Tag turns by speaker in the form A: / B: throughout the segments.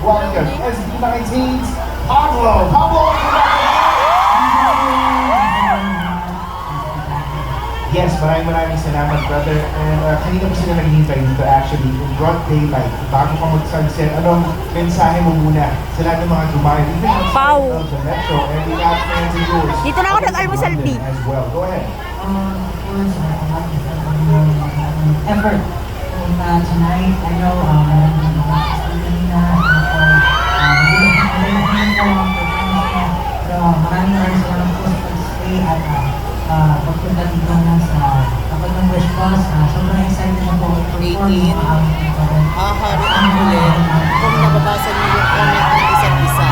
A: welcome SB19's Pablo. Pablo! Yes, maraming salamat, brother. And kanina pa sila naghihintay dito actually in broad daylight. Bago ka mag-sunset, anong mensahe mo muna sa lahat ng mga Dubai? Even outside of the metro, and we got fans of yours.
B: Dito na ako nag-almusal, B.
A: As well. Go ahead.
C: Effort. Tonight, I know maraming salamat po sa pag-stay at pagpunta dito na sa kapag ng Wish Boss. Sobrang excited na po.
D: 18. Hahari ang ulit kung nababasa niyo yung comment ng isa't isa.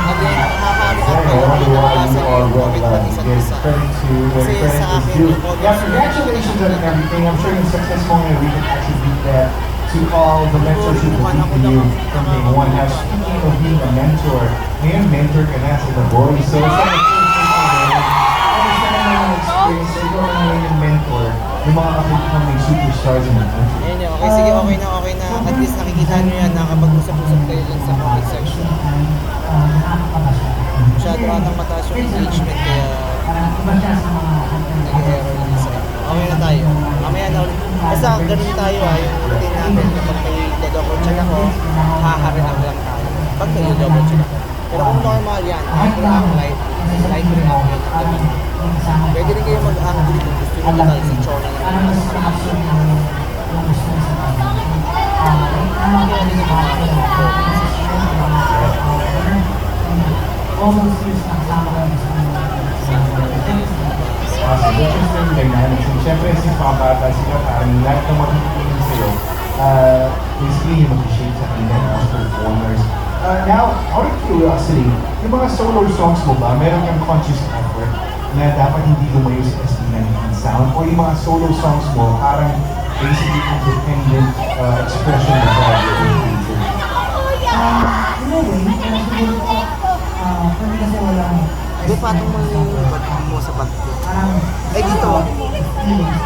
D: Again, hahari ako kung nababasa niyo yung comment ng isa't isa. Kasi sa akin yung comment.
A: Yeah, congratulations on everything. I'm sure yung success mo ngayon, we can attribute that to all the mentorship that we do from day one. Now, speaking of being a mentor, ngayon mentor ka na sa The Boys. So, it's like experience, ikaw na ngayon yung mentor yung mga upcoming superstars in the country.
D: Ayun yun, okay, sige, okay na. At least nakikita nyo yan, nakakapag-usap-usap kayo dyan sa comment section. Masyado atang mataas yung engagement, kaya nag-error lang sa inyo. Okay na tayo. Mamaya na ulit. Basta ganun tayo yung routine natin. Kapag may double check ako, haharap lang tayo. Pag may double check ako. Pero kung normal yan, react live react yun. Pwede rin kayo mag-angry kung gusto nyo tayo sa chona na kaya din
A: Interesting dynamics. And syempre, si Papa, sila parang lahat ng magkikipin sa'yo, basically yung mag-shape sa kanila as performers. Now, out of curiosity, yung mga solo songs mo ba, meron kang conscious effort na dapat hindi lumayo sa SB19 sound? O yung mga solo songs mo, parang basically independent expression of your creativity?
C: In a way, siguro po, kami kasi walang
D: Di, patong mo yung ba't mo sa ba't ko?
C: parang
D: Ay, dito.
C: feelings